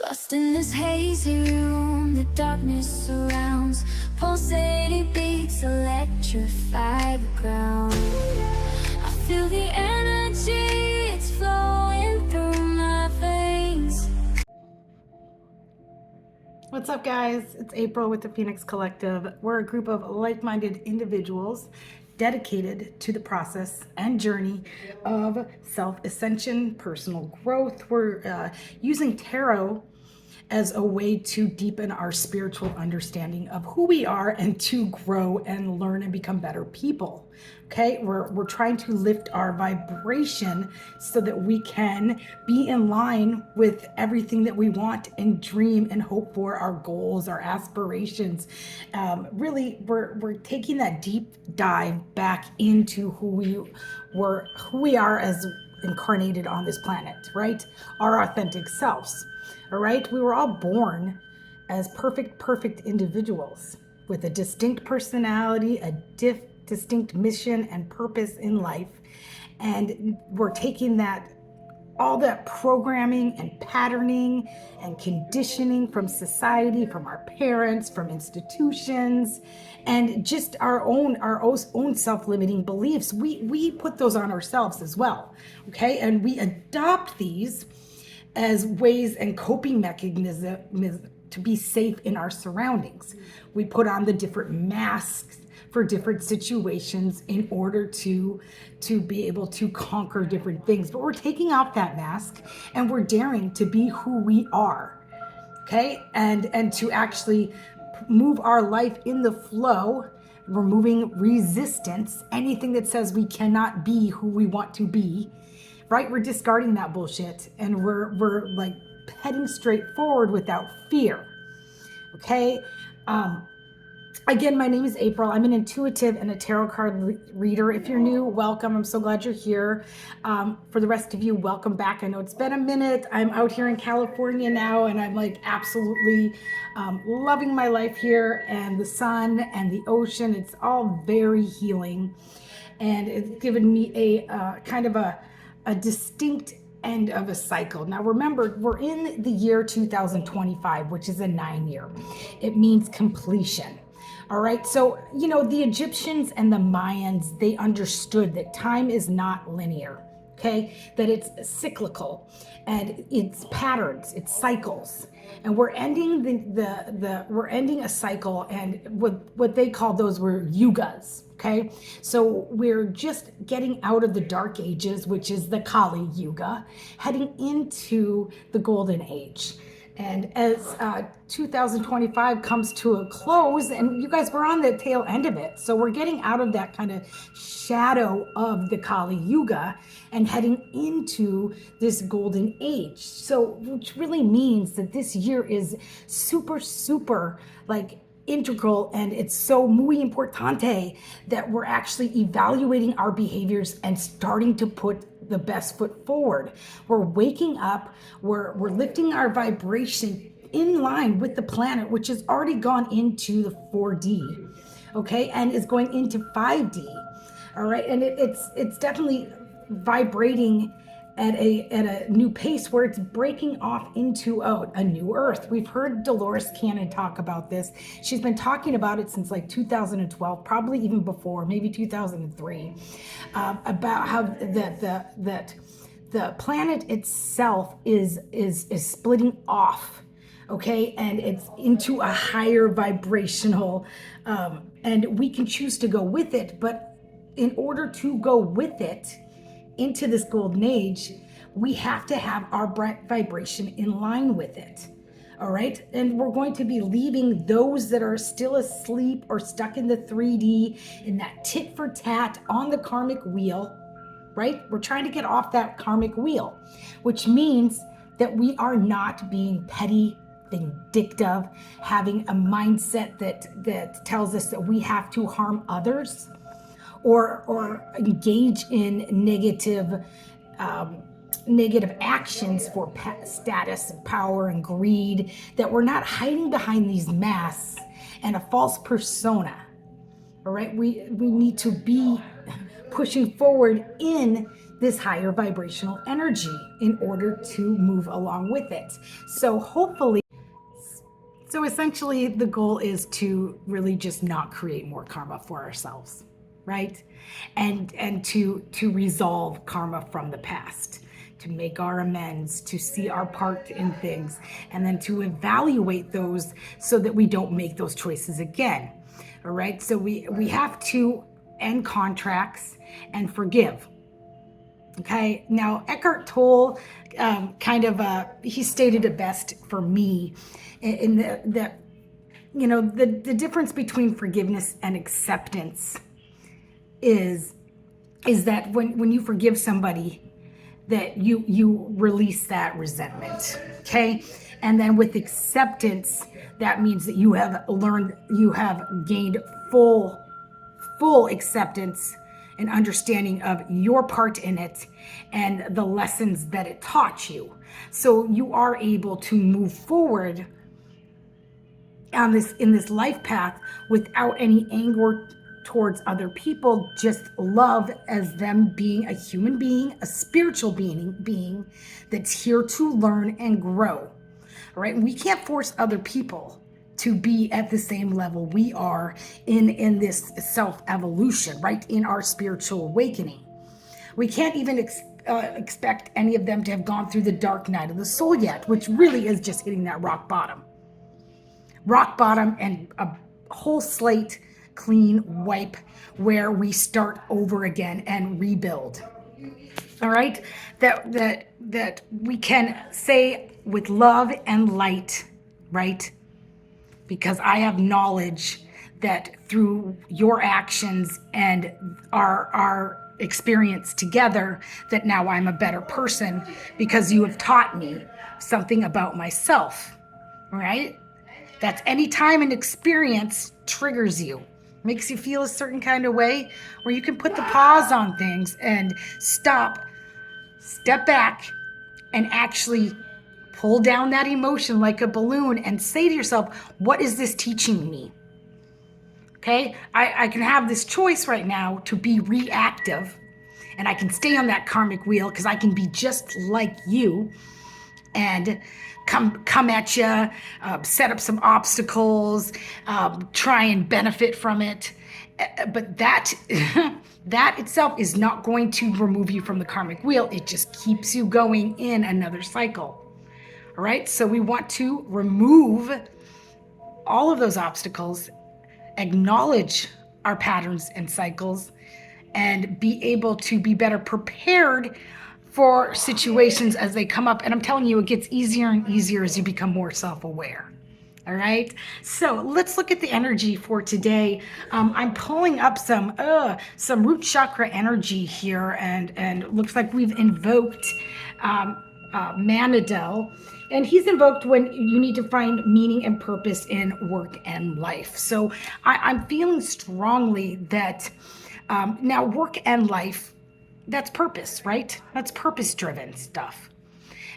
Lost in this hazy room, the darkness surrounds. Pulsating beats electrify the ground. I feel the energy, it's flowing through my veins. What's up, guys? It's April with the Phoenix Collective. We're a group of like-minded individuals dedicated to the process and journey of self-ascension, personal growth. We're using tarot as a way to deepen our spiritual understanding of who we are and to grow and learn and become better people. Okay, we're trying to lift our vibration so that we can be in line with everything that we want and dream and hope for, our goals, our aspirations. Really, we're taking that deep dive back into who we are as incarnated on this planet, right? Our authentic selves. All right, we were all born as perfect individuals with a distinct personality, a distinct mission and purpose in life. And we're taking all that programming and patterning and conditioning from society, from our parents, from institutions, and just our own self-limiting beliefs. We put those on ourselves as well, okay? And we adopt these as ways and coping mechanisms to be safe in our surroundings. We put on the different masks for different situations in order to be able to conquer different things. But we're taking off that mask and we're daring to be who we are, okay? And to actually move our life in the flow, removing resistance, anything that says we cannot be who we want to be, right? We're discarding that bullshit and we're like heading straight forward without fear. Okay. Again, my name is April. I'm an intuitive and a tarot card reader. If you're new, welcome. I'm so glad you're here. For the rest of you, welcome back. I know it's been a minute. I'm out here in California now, and I'm like absolutely loving my life here, and the sun and the ocean. It's all very healing, and it's given me a kind of a distinct end of a cycle. Now remember, we're in the year 2025, which is a 9-year. It means completion. All right. So, the Egyptians and the Mayans, they understood that time is not linear. Okay. That it's cyclical and it's patterns, it's cycles. And we're ending we're ending a cycle, and what they call those were yugas. Okay, so we're just getting out of the dark ages, which is the Kali Yuga, heading into the golden age. And as 2025 comes to a close, and you guys were on the tail end of it, so we're getting out of that kind of shadow of the Kali Yuga and heading into this golden age. So, which really means that this year is super like integral, and it's so muy importante that we're actually evaluating our behaviors and starting to put the best foot forward. We're waking up, we're lifting our vibration in line with the planet, which has already gone into the 4D, okay, and is going into 5D. All right, and it's definitely vibrating at a new pace where it's breaking off into a new earth. We've heard Dolores Cannon talk about this. She's been talking about it since like 2012, probably even before, maybe 2003, about how the planet itself is splitting off. Okay, and it's into a higher vibrational, and we can choose to go with it. But in order to go with it into this golden age, we have to have our vibration in line with it. All right. And we're going to be leaving those that are still asleep or stuck in the 3D, in that tit for tat on the karmic wheel, right? We're trying to get off that karmic wheel, which means that we are not being petty, vindictive, having a mindset that tells us that we have to harm others, or engage in negative actions for status and power and greed, that we're not hiding behind these masks and a false persona. All right, we need to be pushing forward in this higher vibrational energy in order to move along with it. So hopefully, so essentially the goal is to really just not create more karma for ourselves, right? And to resolve karma from the past, to make our amends, to see our part in things, and then to evaluate those so that we don't make those choices again. All right, so we have to end contracts and forgive. Okay, now Eckhart Tolle he stated it best for me in that the difference between forgiveness and acceptance is that when you forgive somebody, that you release that resentment. Okay, and then with acceptance, that means that you have gained full acceptance and understanding of your part in it and the lessons that it taught you. So you are able to move forward in this life path without any anger towards other people, just love as them being a human being, a spiritual being that's here to learn and grow. All right, we can't force other people to be at the same level we are in this self-evolution, right? In our spiritual awakening. We can't even expect any of them to have gone through the dark night of the soul yet, which really is just hitting that rock bottom. Rock bottom and a whole slate clean wipe where we start over again and rebuild. All right? That we can say with love and light, right? Because I have knowledge that through your actions and our experience together, that now I'm a better person because you have taught me something about myself, right? That's any time an experience triggers you, makes you feel a certain kind of way, where you can put the pause on things and step back, and actually pull down that emotion like a balloon and say to yourself, what is this teaching me? Okay, I can have this choice right now to be reactive, and I can stay on that karmic wheel because I can be just like you and come at you, set up some obstacles, try and benefit from it. But that that itself is not going to remove you from the karmic wheel. It just keeps you going in another cycle. All right, so we want to remove all of those obstacles, acknowledge our patterns and cycles, and be able to be better prepared for situations as they come up. And I'm telling you, it gets easier and easier as you become more self-aware. All right, so let's look at the energy for today. I'm pulling up some root chakra energy here, and it looks like we've invoked Manadel. And he's invoked when you need to find meaning and purpose in work and life. So I'm feeling strongly that now work and life, that's purpose, right? That's purpose-driven stuff.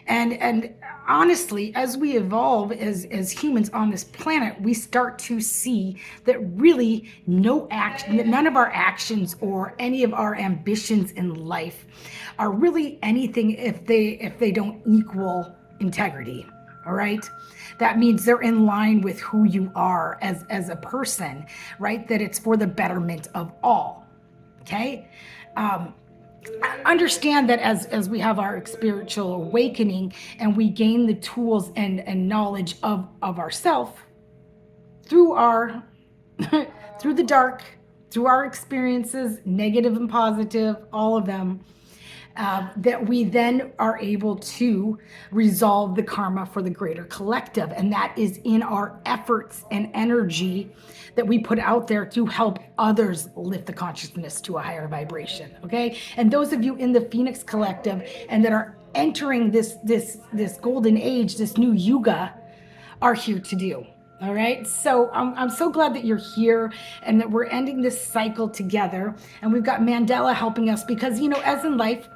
And honestly, as we evolve as humans on this planet, we start to see that really none of our actions or any of our ambitions in life are really anything if they don't equal integrity. All right, that means they're in line with who you are as a person, right? That it's for the betterment of all. Okay. Understand that as we have our spiritual awakening and we gain the tools and knowledge of ourself through through the dark, through our experiences, negative and positive, all of them, that we then are able to resolve the karma for the greater collective. And that is in our efforts and energy that we put out there to help others lift the consciousness to a higher vibration. Okay. And those of you in the Phoenix Collective and that are entering this golden age, this new yuga, are here to do. All right. So I'm so glad that you're here and that we're ending this cycle together. And we've got Mandela helping us because, as in life,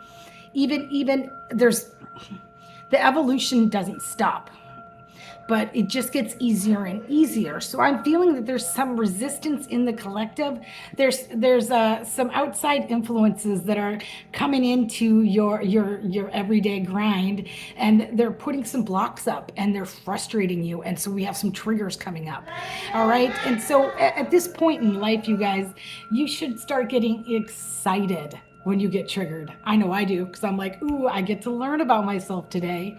even there's the evolution doesn't stop. but it just gets easier and easier. So I'm feeling that there's some resistance in the collective. There's some outside influences that are coming into your everyday grind, and they're putting some blocks up and they're frustrating you. And so we have some triggers coming up. All right. And so at this point in life, you guys, you should start getting excited when you get triggered. I know I do, because I'm like, ooh, I get to learn about myself today.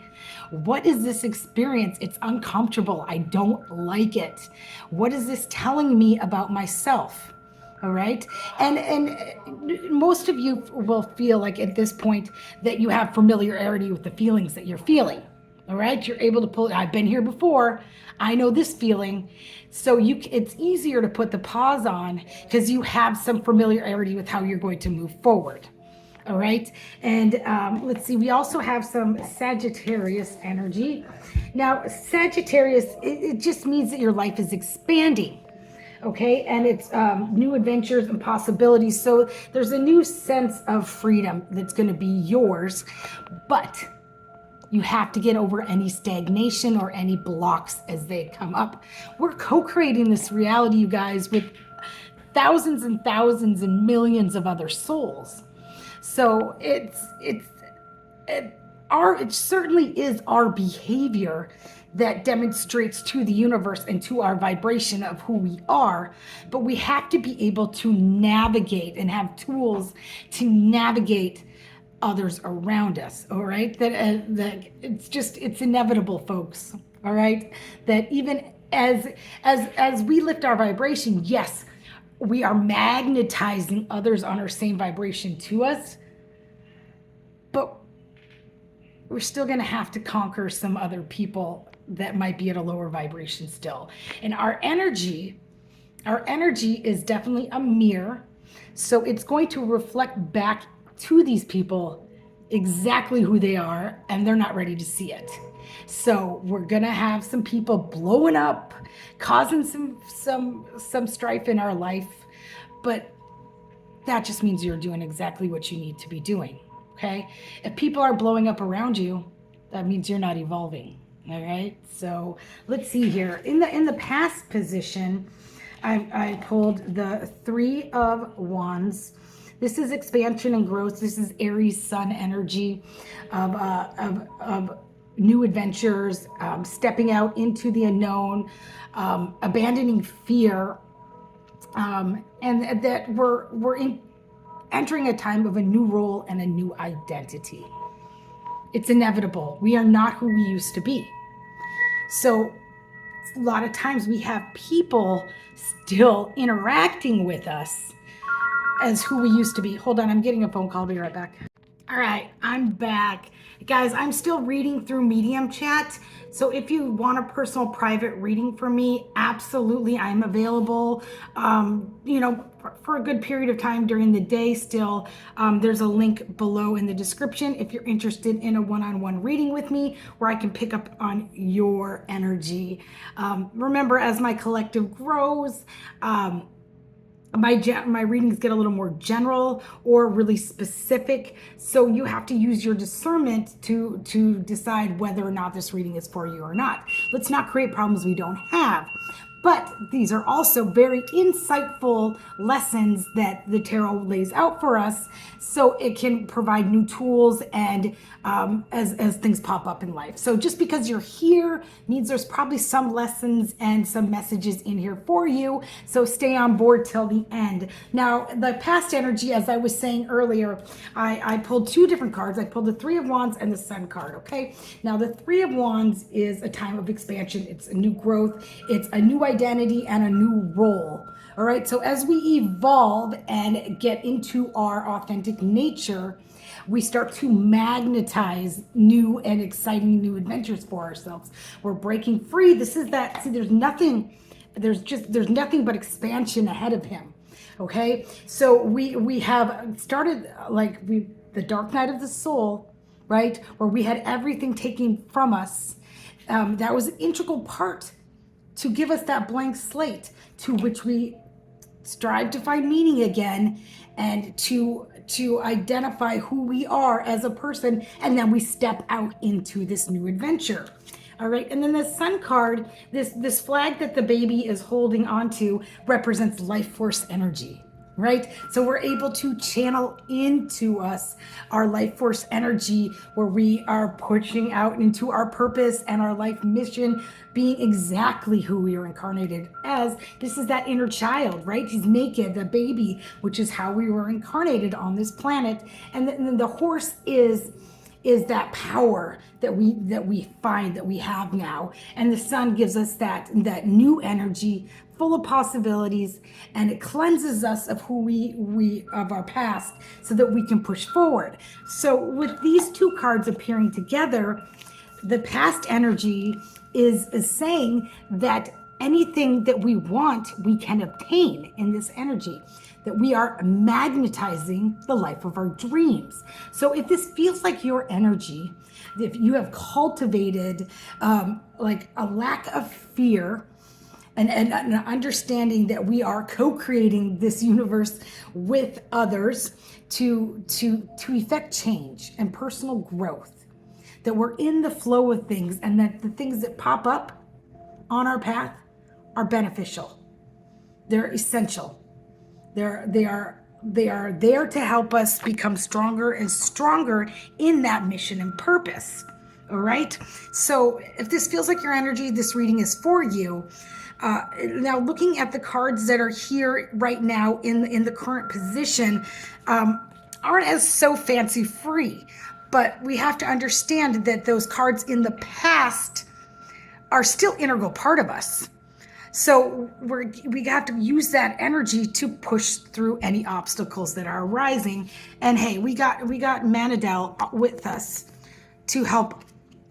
What is this experience? It's uncomfortable. I don't like it. What is this telling me about myself? All right. And most of you will feel like at this point that you have familiarity with the feelings that you're feeling. All right. You're able to pull, I've been here before. I know this feeling. So it's easier to put the pause on because you have some familiarity with how you're going to move forward. All right. And let's see, we also have some Sagittarius energy. Now, Sagittarius, it just means that your life is expanding. Okay. And it's new adventures and possibilities. So there's a new sense of freedom that's going to be yours. But you have to get over any stagnation or any blocks as they come up. We're co-creating this reality, you guys, with thousands and thousands and millions of other souls. So it certainly is our behavior that demonstrates to the universe and to our vibration of who we are. But we have to be able to navigate and have tools to navigate others around us. All right, that it's inevitable, folks. All right, that even as we lift our vibration, yes, we are magnetizing others on our same vibration to us, but we're still going to have to conquer some other people that might be at a lower vibration still. And our energy is definitely a mirror, so it's going to reflect back to these people exactly who they are, and they're not ready to see it. So we're gonna have some people blowing up, causing some strife in our life, but that just means you're doing exactly what you need to be doing. Okay, if people are blowing up around you, that means you're not evolving. All right, so let's see here. In the past position, I pulled the Three of Wands. This is expansion and growth. This is Aries sun energy of new adventures, stepping out into the unknown, abandoning fear, and that we're entering a time of a new role and a new identity. It's inevitable. We are not who we used to be. So a lot of times we have people still interacting with us as who we used to be. Hold on, I'm getting a phone call. I'll be right back. All right, I'm back. Guys, I'm still reading through Medium chat. So if you want a personal private reading from me, absolutely, I'm available, for a good period of time during the day still. There's a link below in the description if you're interested in a one-on-one reading with me where I can pick up on your energy. Remember, as my collective grows, my readings get a little more general or really specific. So you have to use your discernment to decide whether or not this reading is for you or not. Let's not create problems we don't have. But these are also very insightful lessons that the tarot lays out for us, so it can provide new tools and as things pop up in life. So just because you're here means there's probably some lessons and some messages in here for you. So stay on board till the end. Now, the past energy, as I was saying earlier, I pulled two different cards. I pulled the Three of Wands and the Sun card, okay? Now, the Three of Wands is a time of expansion. It's a new growth. It's a new identity and a new role. All right, so as we evolve and get into our authentic nature, we start to magnetize new and exciting new adventures for ourselves. We're breaking free. This is that. See, there's nothing but expansion ahead of him. Okay, so we have started the dark night of the soul, right? Where we had everything taken from us. That was an integral part to give us that blank slate to which we strive to find meaning again and to identify who we are as a person, and then we step out into this new adventure. All right. And then the sun card, this flag that the baby is holding onto represents life force energy, right? So we're able to channel into us our life force energy where we are pushing out into our purpose and our life mission, being exactly who we are incarnated as. This is that inner child, right? He's naked, the baby, which is how we were incarnated on this planet. And then the horse is that power that we find that we have now, and the sun gives us that new energy full of possibilities, and it cleanses us of who we of our past so that we can push forward. So with these two cards appearing together, the past energy is saying that anything that we want, we can obtain in this energy, that we are magnetizing the life of our dreams. So if this feels like your energy, if you have cultivated like a lack of fear and an understanding that we are co-creating this universe with others to effect change and personal growth, that we're in the flow of things, and that the things that pop up on our path are beneficial. They're essential. They are there to help us become stronger and stronger in that mission and purpose. All right. So if this feels like your energy, this reading is for you. Now, looking at the cards that are here right now in the current position, aren't as so fancy free, but we have to understand that those cards in the past are still integral part of us. So we have to use that energy to push through any obstacles that are arising. And hey, we got Manadel with us to help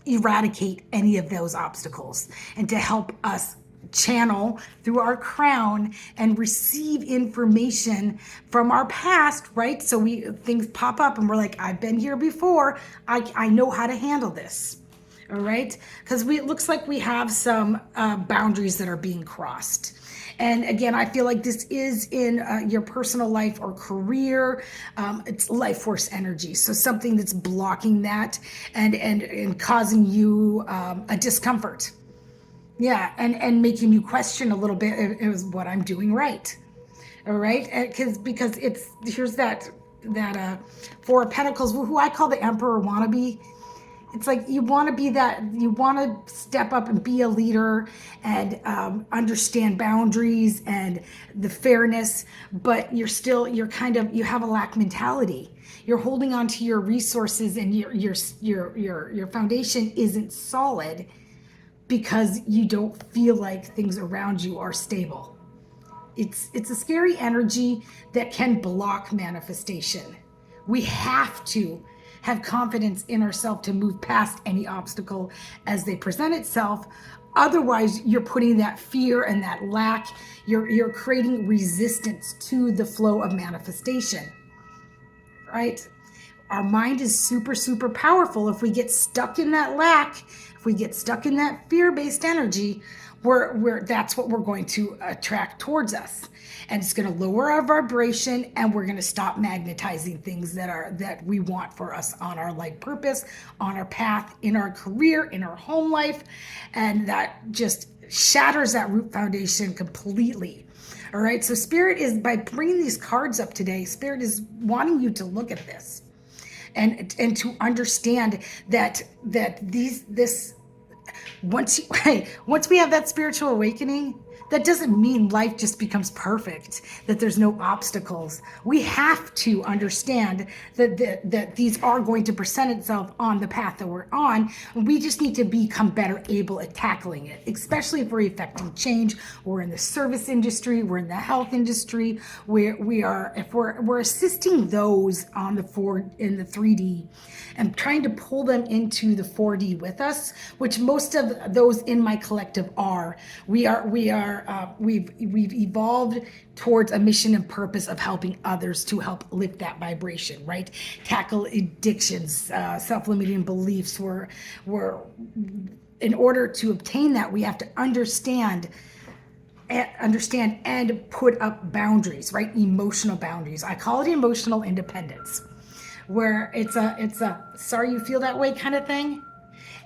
eradicate any of those obstacles and to help us channel through our crown and receive information from our past, right? So things pop up and we're like, I've been here before. I know how to handle this. All right, because it looks like we have some boundaries that are being crossed. And again, I feel like this is in your personal life or career. It's life force energy. So something that's blocking that and causing you a discomfort. Yeah, and making you question a little bit is what I'm doing right. All right, because here's that Four of Pentacles, who I call the Emperor wannabe. It's like you want to step up and be a leader and understand boundaries and the fairness, but you have a lack mentality. You're holding on to your resources and your foundation isn't solid because you don't feel like things around you are stable. It's a scary energy that can block manifestation. We have to have confidence in ourselves to move past any obstacle as they present itself. Otherwise, you're putting that fear and that lack, you're creating resistance to the flow of manifestation, right? Our mind is super, super powerful. If we get stuck in that lack, if we get stuck in that fear-based energy, that's what we're going to attract towards us. And it's going to lower our vibration, and we're going to stop magnetizing things that we want for us on our life purpose, on our path, in our career, in our home life. And that just shatters that root foundation completely. All right. So Spirit is, by bringing these cards up today, Spirit is wanting you to look at this and to understand that once we have that spiritual awakening, that doesn't mean life just becomes perfect, that there's no obstacles. We have to understand that these are going to present itself on the path that we're on. We just need to become better able at tackling it, especially if we're effecting change. We're in the service industry, we're in the health industry, if we're assisting those in the 3D and trying to pull them into the 4D with us, which most of those in my collective are. We've evolved towards a mission and purpose of helping others to help lift that vibration, right? Tackle addictions, self-limiting beliefs. In order to obtain that, we have to understand and put up boundaries, right? Emotional boundaries. I call it emotional independence, where it's a sorry you feel that way kind of thing.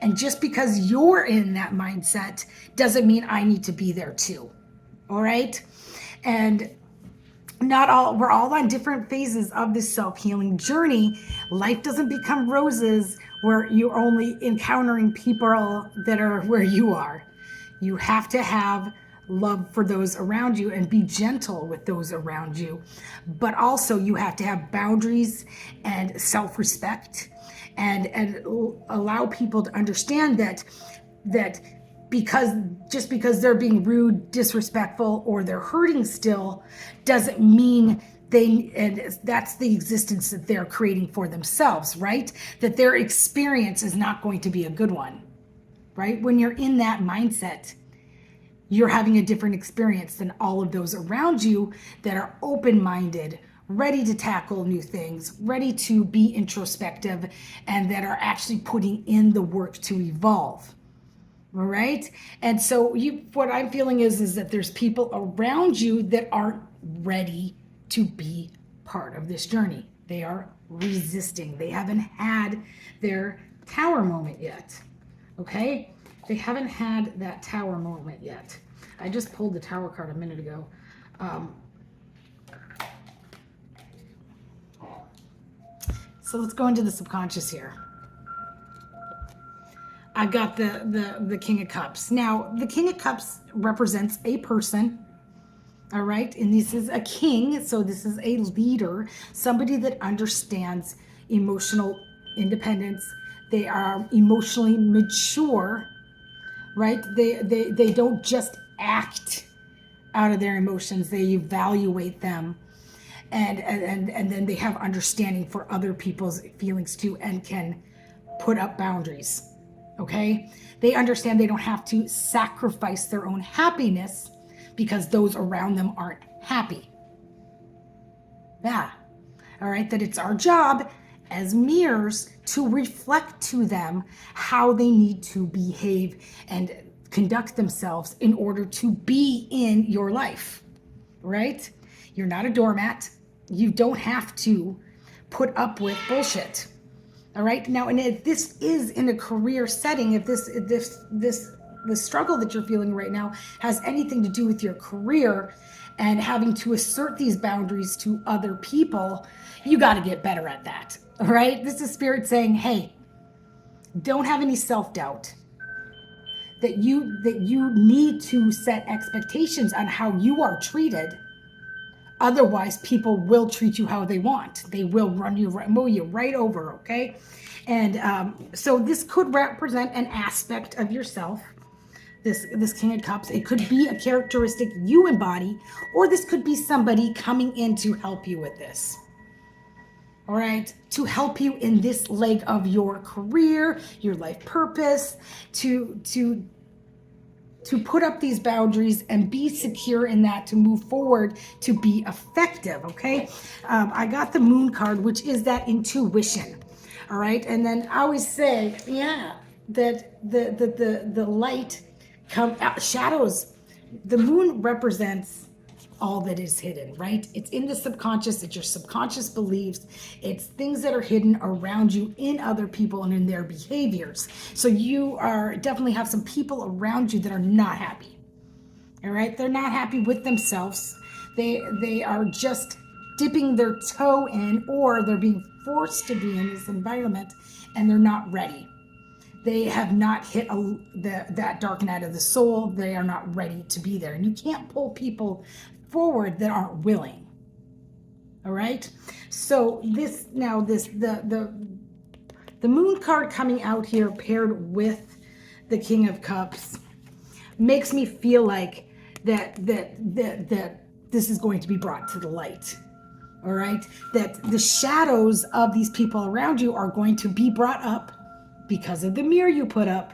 And just because you're in that mindset doesn't mean I need to be there too. All right? And we're all on different phases of this self-healing journey. Life doesn't become roses where you're only encountering people that are where you are. You have to have love for those around you and be gentle with those around you. But also you have to have boundaries and self-respect and allow people to understand that because they're being rude, disrespectful, or they're hurting still, doesn't mean that's the existence that they're creating for themselves, right? That their experience is not going to be a good one, right? When you're in that mindset, you're having a different experience than all of those around you that are open-minded, ready to tackle new things, ready to be introspective, and that are actually putting in the work to evolve. All right. And so what I'm feeling is that there's people around you that aren't ready to be part of this journey. They are resisting. They haven't had their tower moment yet. Okay. They haven't had that tower moment yet. I just pulled the tower card a minute ago. So let's go into the subconscious here. I got the King of Cups. Now, the King of Cups represents a person, all right? And this is a king, so this is a leader, somebody that understands emotional independence. They are emotionally mature, right? They don't just act out of their emotions. They evaluate them. And then they have understanding for other people's feelings too and can put up boundaries. Okay, they understand they don't have to sacrifice their own happiness because those around them aren't happy. Yeah, all right, that it's our job as mirrors to reflect to them how they need to behave and conduct themselves in order to be in your life, right? You're not a doormat. You don't have to put up with bullshit. All right. Now, and if this is in a career setting, if the struggle that you're feeling right now has anything to do with your career and having to assert these boundaries to other people, you got to get better at that. All right. This is Spirit saying, hey, don't have any self-doubt. That you need to set expectations on how you are treated. Otherwise, people will treat you how they want. They will mow you right over, okay? And so this could represent an aspect of yourself, this King of Cups. It could be a characteristic you embody, or this could be somebody coming in to help you with this. All right, to help you in this leg of your career, your life purpose, to put up these boundaries and be secure in that, to move forward, to be effective, okay? I got the Moon card, which is that intuition, all right? And then I always say, yeah, that the light shadows. The Moon represents all that is hidden, right? It's in the subconscious. It's your subconscious beliefs. It's things that are hidden around you in other people and in their behaviors. So you are definitely have some people around you that are not happy. All right? They're not happy with themselves. They are just dipping their toe in, or they're being forced to be in this environment and they're not ready. They have not hit that dark night of the soul. They are not ready to be there. And you can't pull people forward that aren't willing. All right. So the Moon card coming out here paired with the King of Cups makes me feel like that this is going to be brought to the light. All right. That the shadows of these people around you are going to be brought up because of the mirror you put up.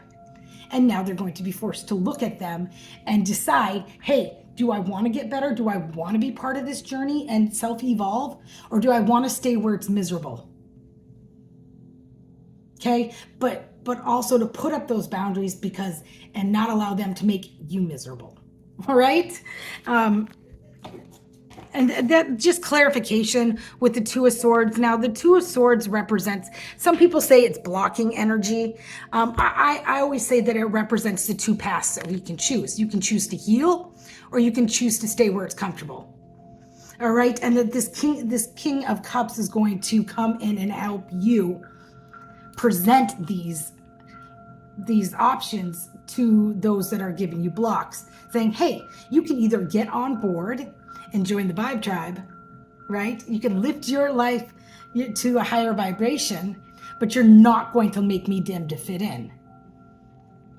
And now they're going to be forced to look at them and decide, hey, do I want to get better? Do I want to be part of this journey and self-evolve? Or do I want to stay where it's miserable? Okay, but also to put up those boundaries and not allow them to make you miserable. All right? And that just clarification with the Two of Swords. Now, the Two of Swords represents, some people say it's blocking energy. I always say that it represents the two paths that we can choose. You can choose to heal, or you can choose to stay where it's comfortable. All right. And that this King of Cups is going to come in and help you present these options to those that are giving you blocks, saying, hey, you can either get on board and join the Vibe Tribe, right? You can lift your life to a higher vibration, but you're not going to make me dim to fit in.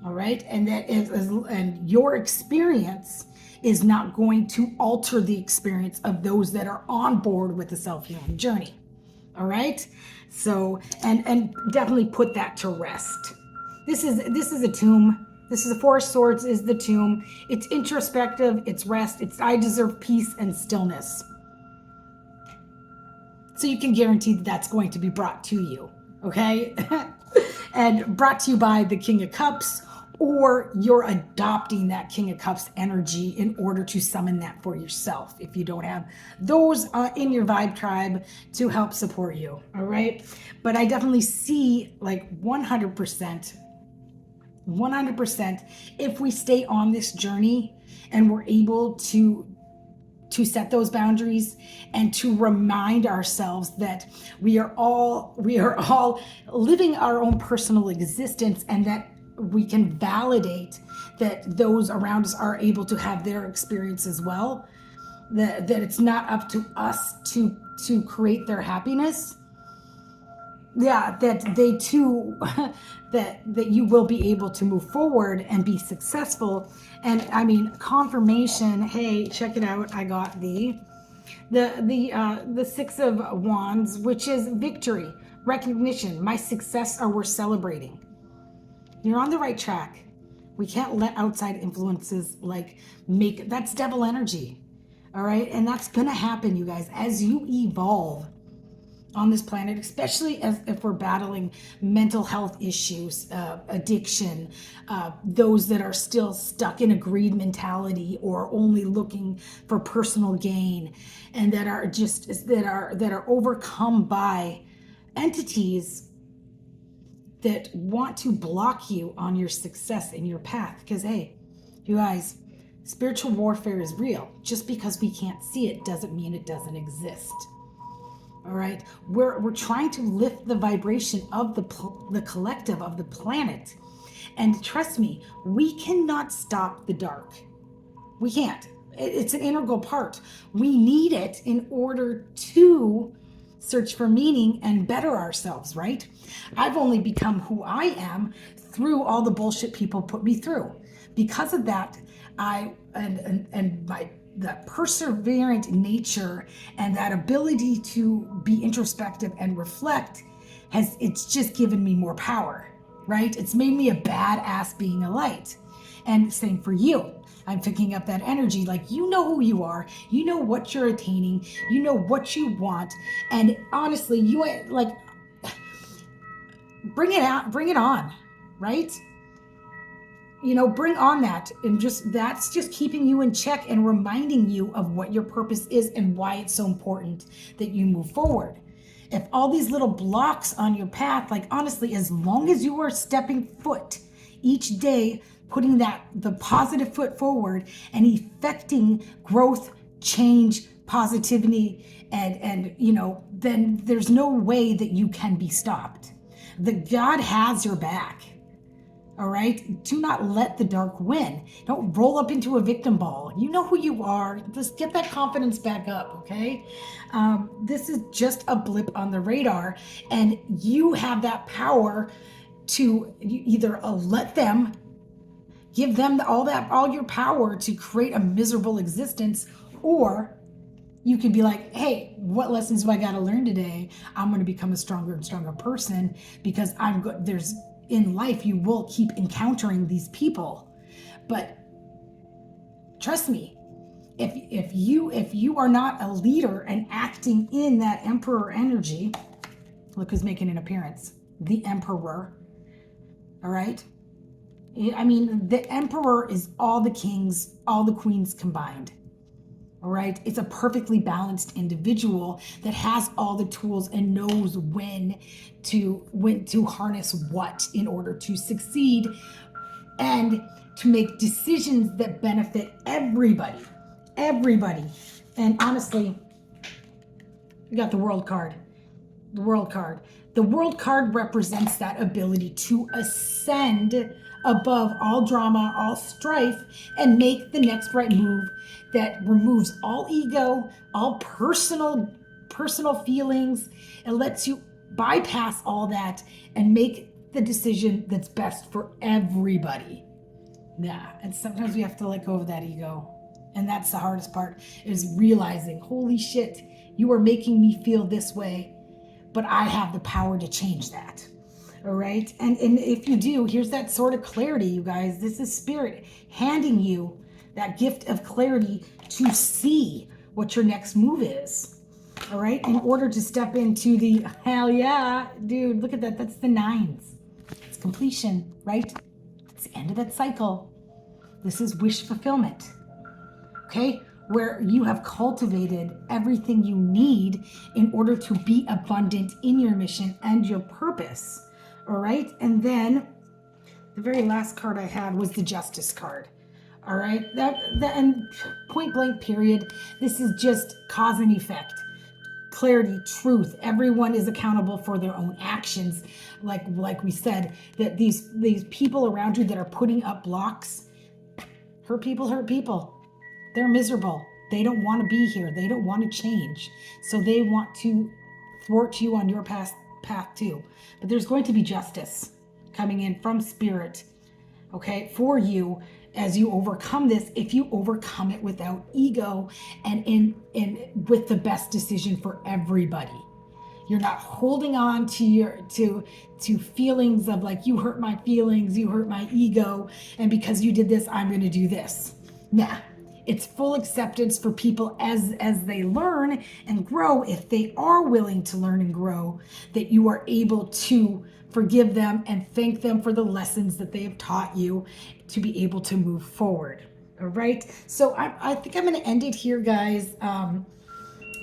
All right. And and your experience is not going to alter the experience of those that are on board with the self-healing journey. All right. So, and definitely put that to rest. This is a tomb. This is the Four of Swords is the tomb. It's introspective. It's rest. It's I deserve peace and stillness. So you can guarantee that that's going to be brought to you. Okay. And brought to you by the King of Cups, or you're adopting that King of Cups energy in order to summon that for yourself if you don't have those in your Vibe Tribe to help support you. All right. But I definitely see like 100%, if we stay on this journey and we're able to set those boundaries and to remind ourselves that we are all living our own personal existence, and that we can validate that those around us are able to have their experience as well, that it's not up to us to create their happiness. Yeah, that they too, that you will be able to move forward and be successful. And I mean, confirmation, hey, check it out. I got the Six of Wands, which is victory, recognition, my success, or we're celebrating. You're on the right track. We can't let outside influences that's devil energy. All right. And that's going to happen, you guys, as you evolve on this planet, especially if we're battling mental health issues, addiction, those that are still stuck in a greed mentality or only looking for personal gain, and that are overcome by entities that want to block you on your success in your path. Because hey, you guys, spiritual warfare is real. Just because we can't see it doesn't mean it doesn't exist. All right, we're trying to lift the vibration of the collective of the planet, and trust me, we cannot stop the dark. We can't. It's an integral part. We need it in order to search for meaning and better ourselves, right? I've only become who I am through all the bullshit people put me through. Because of that, that perseverant nature and that ability to be introspective and reflect it's just given me more power, right? It's made me a badass being a light. And same for you. I'm picking up that energy. Like, you know who you are. You know what you're attaining. You know what you want. And honestly, you like, bring it out, bring it on, right? You know, bring on that. And that's just keeping you in check and reminding you of what your purpose is and why it's so important that you move forward. If all these little blocks on your path, like honestly, as long as you are stepping foot each day, putting the positive foot forward and effecting growth, change, positivity, and then there's no way that you can be stopped. The God has your back. All right. Do not let the dark win. Don't roll up into a victim ball. You know who you are. Just get that confidence back up. Okay. This is just a blip on the radar, and you have that power to either let them, give them all your power to create a miserable existence, or you can be like, hey, what lessons do I got to learn today? I'm going to become a stronger and stronger person, because in life, you will keep encountering these people. But trust me, if you are not a leader and acting in that emperor energy, look who's making an appearance, the emperor. All right. I mean, the emperor is all the kings, all the queens combined. All right. It's a perfectly balanced individual that has all the tools and knows when to harness what in order to succeed and to make decisions that benefit everybody. Everybody. And honestly, we got the World card. The World card. The World card represents that ability to ascend above all drama, all strife, and make the next right move that removes all ego, all personal feelings, and lets you bypass all that and make the decision that's best for everybody. Yeah, and sometimes we have to let go of that ego. And that's the hardest part, is realizing, holy shit, you are making me feel this way, but I have the power to change that. All right. And if you do, here's that sort of clarity, you guys. This is spirit handing you that gift of clarity to see what your next move is. All right. In order to step into the hell yeah, dude, look at that. That's the nines. It's completion, right? It's the end of that cycle. This is wish fulfillment. Okay, where you have cultivated everything you need in order to be abundant in your mission and your purpose. All right, and then the very last card I had was the Justice card. All right, that and point blank period. This is just cause and effect. Clarity, truth. Everyone is accountable for their own actions. Like we said, that these people around you that are putting up blocks, hurt people. They're miserable. They don't want to be here. They don't want to change. So they want to thwart you on your path too. But there's going to be justice coming in from spirit, okay, for you as you overcome this, if you overcome it without ego and in with the best decision for everybody. You're not holding on to your to feelings of like, you hurt my feelings, you hurt my ego, and because you did this, I'm going to do this. Nah. It's full acceptance for people as they learn and grow, if they are willing to learn and grow, that you are able to forgive them and thank them for the lessons that they have taught you to be able to move forward. All right. So I think I'm going to end it here, guys.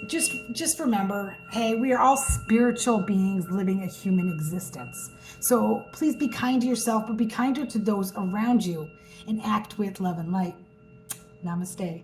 Just remember, hey, we are all spiritual beings living a human existence. So please be kind to yourself, but be kinder to those around you and act with love and light. Namaste.